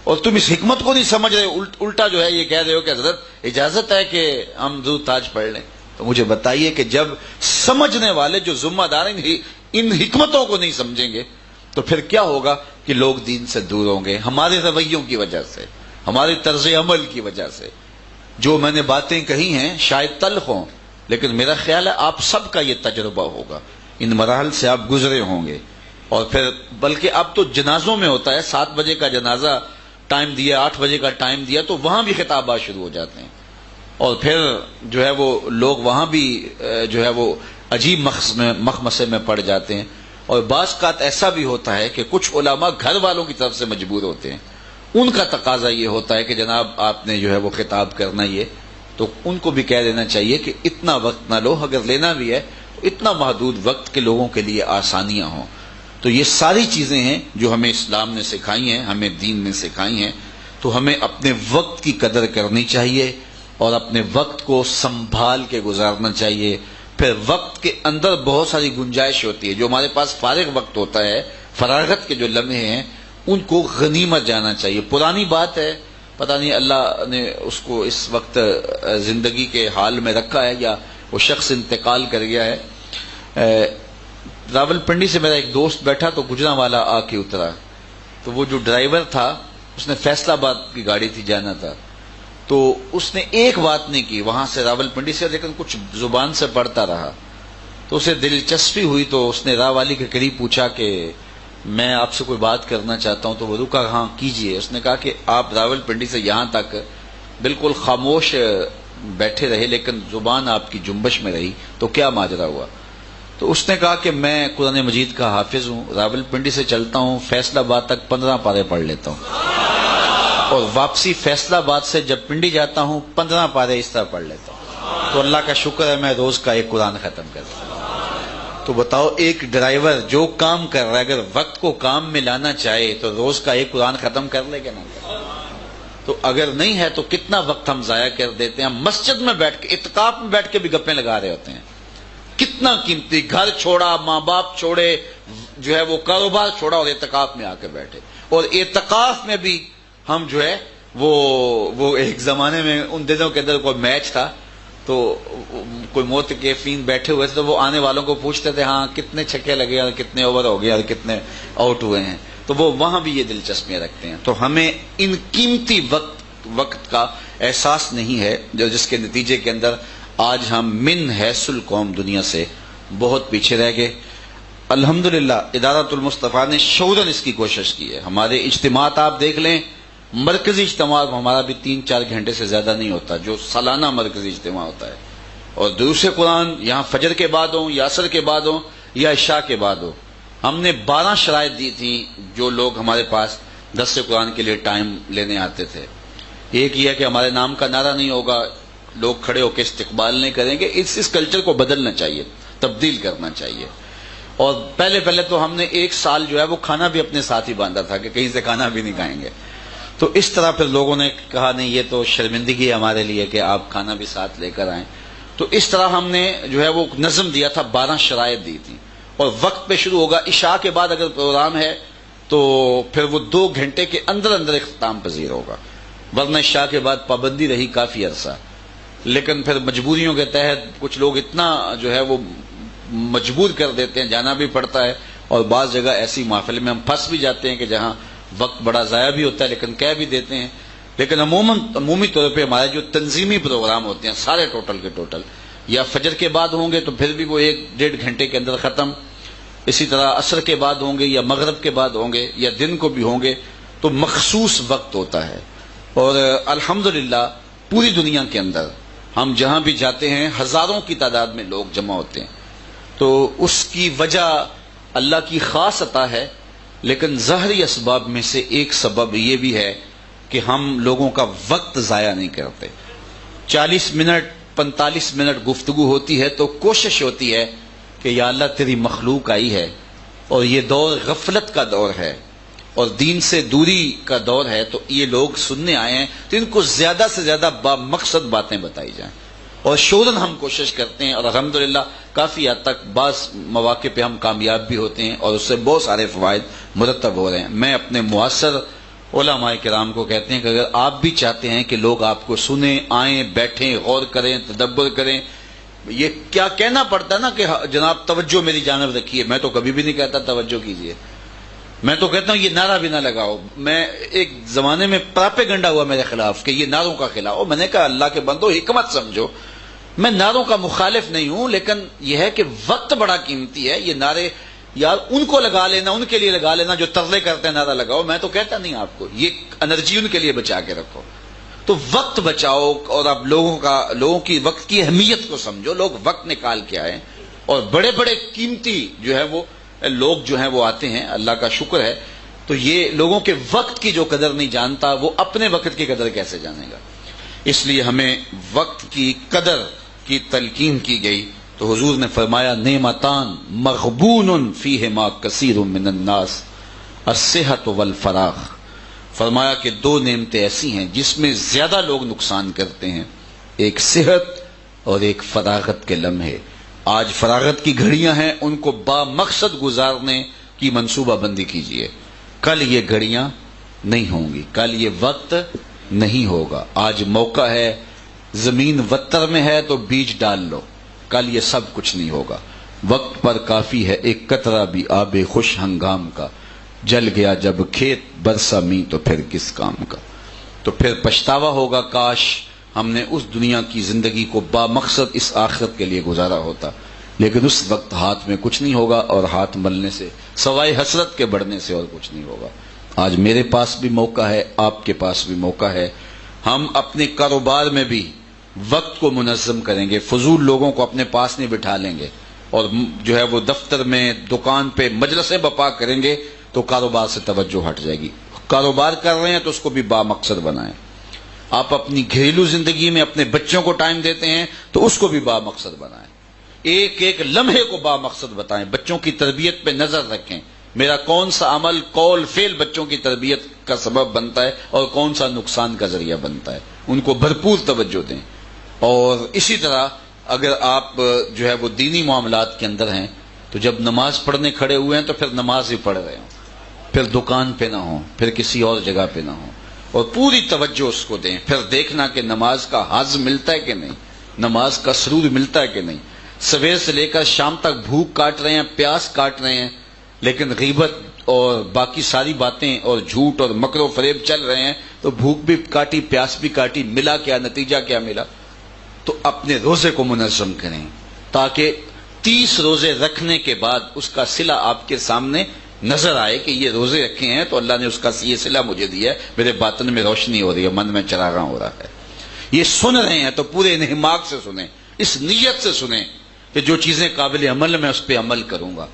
Speaker 2: اور تم اس حکمت کو نہیں سمجھ رہے. الٹا جو ہے یہ کہہ رہے ہو کہ حضرت اجازت ہے کہ ہم درود تاج پڑھ لیں. تو مجھے بتائیے کہ جب سمجھنے والے جو ذمہ دار ان حکمتوں کو نہیں سمجھیں گے تو پھر کیا ہوگا کہ لوگ دین سے دور ہوں گے. ہمارے رویوں کی وجہ سے، ہمارے طرز عمل کی وجہ سے. جو میں نے باتیں کہی ہیں شاید تلخ ہوں، لیکن میرا خیال ہے آپ سب کا یہ تجربہ ہوگا. ان مراحل سے آپ گزرے ہوں گے. اور پھر بلکہ اب تو جنازوں میں ہوتا ہے، 7 بجے کا جنازہ ٹائم دیا، 8 بجے کا ٹائم دیا، تو وہاں بھی خطابات شروع ہو جاتے ہیں. اور پھر جو ہے وہ لوگ وہاں بھی جو ہے وہ عجیب مخمسے میں پڑ جاتے ہیں. اور بعض اوقات ایسا بھی ہوتا ہے کہ کچھ علماء گھر والوں کی طرف سے مجبور ہوتے ہیں. ان کا تقاضا یہ ہوتا ہے کہ جناب آپ نے جو ہے وہ خطاب کرنا یہ، تو ان کو بھی کہہ دینا چاہیے کہ اتنا وقت نہ لو، اگر لینا بھی ہے تو اتنا محدود وقت کے لوگوں کے لیے آسانیاں ہوں. تو یہ ساری چیزیں ہیں جو ہمیں اسلام نے سکھائی ہیں، ہمیں دین نے سکھائی ہیں. تو ہمیں اپنے وقت کی قدر کرنی چاہیے اور اپنے وقت کو سنبھال کے گزارنا چاہیے. پھر وقت کے اندر بہت ساری گنجائش ہوتی ہے. جو ہمارے پاس فارغ وقت ہوتا ہے، فراغت کے جو لمحے ہیں، ان کو غنیمت جانا چاہیے. پرانی بات ہے، پتہ نہیں اللہ نے اس کو اس وقت زندگی کے حال میں رکھا ہے یا وہ شخص انتقال کر گیا ہے. راول پنڈی سے میرا ایک دوست بیٹھا تو گجرانوالا آ کے اترا. تو وہ جو ڈرائیور تھا اس نے فیصل آباد کی گاڑی تھی، جانا تھا. تو اس نے ایک بات نہیں کی وہاں سے راول پنڈی سے، لیکن کچھ زبان سے پڑھتا رہا. تو اسے دلچسپی ہوئی تو اس نے راہ والی کے قریب پوچھا کہ میں آپ سے کوئی بات کرنا چاہتا ہوں. تو وہ رکا، ہاں کیجئے. اس نے کہا کہ آپ راول پنڈی سے یہاں تک بالکل خاموش بیٹھے رہے لیکن زبان آپ کی جنبش میں رہی، تو کیا ماجرا ہوا؟ تو اس نے کہا کہ میں قرآن مجید کا حافظ ہوں، راول پنڈی سے چلتا ہوں، فیصل آباد تک 15 پارے پڑھ لیتا ہوں، اور واپسی فیصل آباد سے جب پنڈی جاتا ہوں 15 پارے اس طرح پڑھ لیتا ہوں. تو اللہ کا شکر ہے میں روز کا ایک قرآن ختم کرتا ہوں. تو بتاؤ ایک ڈرائیور جو کام کر رہا ہے اگر وقت کو کام میں لانا چاہے تو روز کا ایک قرآن ختم کر لے گا نہ؟ تو اگر نہیں ہے تو کتنا وقت ہم ضائع کر دیتے ہیں. ہم مسجد میں بیٹھ کے، اعتکاف میں بیٹھ کے بھی گپیں لگا رہے ہوتے ہیں. کتنا قیمتی، گھر چھوڑا، ماں باپ چھوڑے، جو ہے وہ کاروبار چھوڑا اور اعتکاف میں آ کے بیٹھے. اور اعتکاف میں بھی ہم جو ہے وہ ایک زمانے میں ان دنوں کے اندر کوئی میچ تھا تو کوئی معتکفین بیٹھے ہوئے تھے تو وہ آنے والوں کو پوچھتے تھے ہاں کتنے چھکے لگے اور کتنے اوور ہو گئے اور کتنے آؤٹ ہوئے ہیں. تو وہ وہاں بھی یہ دلچسپیاں رکھتے ہیں. تو ہمیں ان قیمتی وقت کا احساس نہیں ہے، جس کے نتیجے کے اندر آج ہم من حیث القوم دنیا سے بہت پیچھے رہ گئے. الحمدللہ ادارۃ المصطفیٰ نے شعوراً اس کی کوشش کی ہے. ہمارے اجتماعات آپ دیکھ لیں، مرکزی اجتماع ہمارا بھی 3-4 گھنٹے سے زیادہ نہیں ہوتا جو سالانہ مرکزی اجتماع ہوتا ہے. اور دوسرے قرآن یہاں فجر کے بعد ہوں یا عصر کے بعد ہوں یا عشاء کے بعد ہو. ہم نے 12 شرائط دی تھی جو لوگ ہمارے پاس درس قرآن کے لیے ٹائم لینے آتے تھے. ایک یہ ہے کہ ہمارے نام کا نعرہ نہیں ہوگا, لوگ کھڑے ہو کے استقبال نہیں کریں گے. اس کلچر کو بدلنا چاہیے, تبدیل کرنا چاہیے. اور پہلے تو ہم نے 1 سال جو ہے وہ کھانا بھی اپنے ساتھ ہی باندھا تھا کہ کہیں سے کھانا بھی نہیں کھائیں گے. تو اس طرح پھر لوگوں نے کہا نہیں یہ تو شرمندگی ہے ہمارے لیے کہ آپ کھانا بھی ساتھ لے کر آئیں. تو اس طرح ہم نے جو ہے وہ نظم دیا تھا, 12 شرائط دی تھی. اور وقت پہ شروع ہوگا. عشاء کے بعد اگر پروگرام ہے تو پھر وہ 2 گھنٹے کے اندر اختتام پذیر ہوگا, ورنہ عشاء کے بعد پابندی رہی کافی عرصہ. لیکن پھر مجبوریوں کے تحت کچھ لوگ اتنا جو ہے وہ مجبور کر دیتے ہیں, جانا بھی پڑتا ہے. اور بعض جگہ ایسی محفل میں ہم پھنس بھی جاتے ہیں کہ جہاں وقت بڑا ضائع بھی ہوتا ہے لیکن کہہ بھی دیتے ہیں. لیکن عمومی طور پہ ہمارے جو تنظیمی پروگرام ہوتے ہیں سارے ٹوٹل کے ٹوٹل یا فجر کے بعد ہوں گے تو پھر بھی وہ 1-1.5 گھنٹے کے اندر ختم. اسی طرح عصر کے بعد ہوں گے یا مغرب کے بعد ہوں گے یا دن کو بھی ہوں گے تو مخصوص وقت ہوتا ہے. اور الحمدللہ پوری دنیا کے اندر ہم جہاں بھی جاتے ہیں ہزاروں کی تعداد میں لوگ جمع ہوتے ہیں. تو اس کی وجہ اللہ کی خاص عطا ہے, لیکن ظاہری اسباب میں سے ایک سبب یہ بھی ہے کہ ہم لوگوں کا وقت ضائع نہیں کرتے. 40 منٹ 45 منٹ گفتگو ہوتی ہے تو کوشش ہوتی ہے کہ یا اللہ تیری مخلوق آئی ہے اور یہ دور غفلت کا دور ہے اور دین سے دوری کا دور ہے, تو یہ لوگ سننے آئے ہیں تو ان کو زیادہ سے زیادہ مقصد باتیں بتائی جائیں. اور شورن ہم کوشش کرتے ہیں اور الحمدللہ کافی حد تک بعض مواقع پہ ہم کامیاب بھی ہوتے ہیں اور اس سے بہت سارے فوائد مرتب ہو رہے ہیں. میں اپنے معاصر علماء کرام کو کہتے ہیں کہ اگر آپ بھی چاہتے ہیں کہ لوگ آپ کو سنیں, آئیں, بیٹھیں, غور کریں, تدبر کریں. یہ کیا کہنا پڑتا ہے نا کہ جناب توجہ میری جانب رکھیے, میں تو کبھی بھی نہیں کہتا توجہ کیجیے. میں تو کہتا ہوں یہ نعرہ بھی نہ لگاؤ. میں ایک زمانے میں پراپیگنڈا ہوا میرے خلاف کہ یہ نعروں کا خلاف. میں نے کہا اللہ کے بندو حکمت سمجھو, میں نعروں کا مخالف نہیں ہوں, لیکن یہ ہے کہ وقت بڑا قیمتی ہے. یہ نعرے یار ان کو لگا لینا, ان کے لیے لگا لینا جو ترلے کرتے ہیں نعرہ لگاؤ. میں تو کہتا نہیں آپ کو, یہ انرجی ان کے لیے بچا کے رکھو. تو وقت بچاؤ اور آپ لوگوں کی وقت کی اہمیت کو سمجھو. لوگ وقت نکال کے آئے اور بڑے بڑے قیمتی جو ہے وہ لوگ جو ہیں وہ آتے ہیں, اللہ کا شکر ہے. تو یہ لوگوں کے وقت کی جو قدر نہیں جانتا وہ اپنے وقت کی قدر کیسے جانے گا. اس لیے ہمیں وقت کی قدر کی تلقین کی گئی. تو حضور نے فرمایا نعمتان مغبون فیہما کثیر من الناس الصحت والفراغ. فرمایا کہ 2 نعمتیں ایسی ہیں جس میں زیادہ لوگ نقصان کرتے ہیں, ایک صحت اور ایک فراغت کے لمحے. آج فراغت کی گھڑیاں ہیں, ان کو با مقصد گزارنے کی منصوبہ بندی کیجئے. کل یہ گھڑیاں نہیں ہوں گی, کل یہ وقت نہیں ہوگا. آج موقع ہے, زمین وتر میں ہے تو بیج ڈال لو, کل یہ سب کچھ نہیں ہوگا. وقت پر کافی ہے ایک قطرہ بھی آب خوش ہنگام کا, جل گیا جب کھیت برسا می تو پھر کس کام کا. تو پھر پچھتاوا ہوگا, کاش ہم نے اس دنیا کی زندگی کو با مقصد اس آخرت کے لیے گزارا ہوتا. لیکن اس وقت ہاتھ میں کچھ نہیں ہوگا, اور ہاتھ ملنے سے سوائے حسرت کے بڑھنے سے اور کچھ نہیں ہوگا. آج میرے پاس بھی موقع ہے, آپ کے پاس بھی موقع ہے. ہم اپنے کاروبار میں بھی وقت کو منظم کریں گے, فضول لوگوں کو اپنے پاس نہیں بٹھا لیں گے, اور جو ہے وہ دفتر میں دکان پہ مجلسیں بپا کریں گے تو کاروبار سے توجہ ہٹ جائے گی. کاروبار کر رہے ہیں تو اس کو بھی با مقصد بنائیں. آپ اپنی گھریلو زندگی میں اپنے بچوں کو ٹائم دیتے ہیں تو اس کو بھی با مقصد بنائیں. ایک ایک لمحے کو با مقصد بتائیں. بچوں کی تربیت پہ نظر رکھیں, میرا کون سا عمل قول فعل بچوں کی تربیت کا سبب بنتا ہے اور کون سا نقصان کا ذریعہ بنتا ہے, ان کو بھرپور توجہ دیں. اور اسی طرح اگر آپ جو ہے وہ دینی معاملات کے اندر ہیں تو جب نماز پڑھنے کھڑے ہوئے ہیں تو پھر نماز ہی پڑھ رہے ہوں, پھر دکان پہ نہ ہوں, پھر کسی اور جگہ پہ نہ ہوں, اور پوری توجہ اس کو دیں. پھر دیکھنا کہ نماز کا ہضم ملتا ہے کہ نہیں, نماز کا سرور ملتا ہے کہ نہیں. سویر سے لے کر شام تک بھوک کاٹ رہے ہیں, پیاس کاٹ رہے ہیں, لیکن غیبت اور باقی ساری باتیں اور جھوٹ اور مکر و فریب چل رہے ہیں, تو بھوک بھی کاٹی, پیاس بھی کاٹی, ملا کیا, نتیجہ کیا ملا. تو اپنے روزے کو منظم کریں تاکہ 30 روزے رکھنے کے بعد اس کا صلہ آپ کے سامنے نظر آئے کہ یہ روزے رکھے ہیں تو اللہ نے اس کا یہ صلہ مجھے دیا ہے, میرے باطن میں روشنی ہو رہی ہے, من میں چراغاں ہو رہا ہے. یہ سن رہے ہیں تو پورے انہماک سے سنیں, اس نیت سے سنیں کہ جو چیزیں قابل عمل میں اس پہ عمل کروں گا.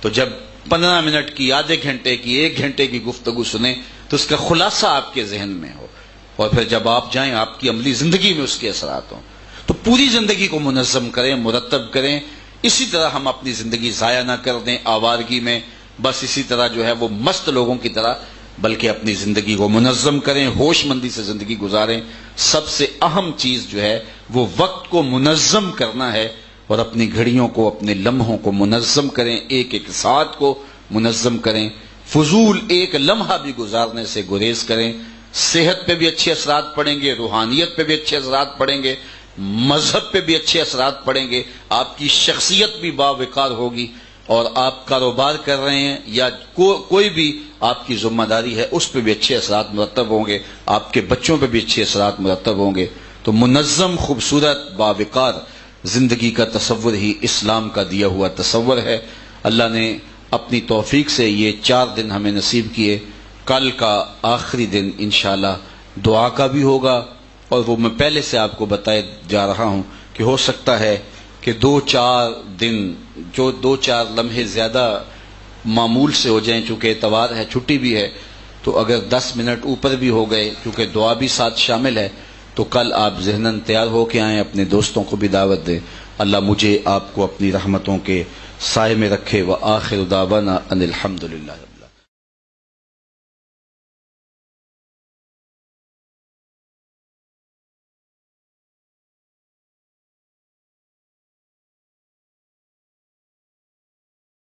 Speaker 2: تو جب 15 منٹ کی، آدھے گھنٹے کی، 1 گھنٹے کی گفتگو سنیں تو اس کا خلاصہ آپ کے ذہن میں ہو، اور پھر جب آپ جائیں آپ کی عملی زندگی میں اس کے اثرات ہوں. تو پوری زندگی کو منظم کریں، مرتب کریں. اسی طرح ہم اپنی زندگی ضائع نہ کر دیں آوارگی میں، بس اسی طرح جو ہے وہ مست لوگوں کی طرح، بلکہ اپنی زندگی کو منظم کریں، ہوش مندی سے زندگی گزاریں. سب سے اہم چیز جو ہے وہ وقت کو منظم کرنا ہے، اور اپنی گھڑیوں کو، اپنے لمحوں کو منظم کریں، ایک ایک ساتھ کو منظم کریں. فضول ایک لمحہ بھی گزارنے سے گریز کریں. صحت پہ بھی اچھے اثرات پڑیں گے، روحانیت پہ بھی اچھے اثرات پڑیں گے، مذہب پہ بھی اچھے اثرات پڑیں گے، آپ کی شخصیت بھی باوقار ہوگی، اور آپ کاروبار کر رہے ہیں یا کوئی بھی آپ کی ذمہ داری ہے اس پہ بھی اچھے اثرات مرتب ہوں گے، آپ کے بچوں پہ بھی اچھے اثرات مرتب ہوں گے. تو منظم، خوبصورت، باوقار زندگی کا تصور ہی اسلام کا دیا ہوا تصور ہے. اللہ نے اپنی توفیق سے یہ 4 دن ہمیں نصیب کیے. کل کا آخری دن انشاءاللہ دعا کا بھی ہوگا، اور وہ میں پہلے سے آپ کو بتائے جا رہا ہوں کہ ہو سکتا ہے کہ 2-4 دن، جو 2-4 لمحے زیادہ معمول سے ہو جائیں، چونکہ اتوار ہے، چھٹی بھی ہے، تو اگر 10 منٹ اوپر بھی ہو گئے، کیونکہ دعا بھی ساتھ شامل ہے، تو کل آپ ذہناً تیار ہو کے آئیں، اپنے دوستوں کو بھی دعوت دیں. اللہ مجھے آپ کو اپنی رحمتوں کے سائے میں رکھے. وآخر دعوانا ان الحمدللہ.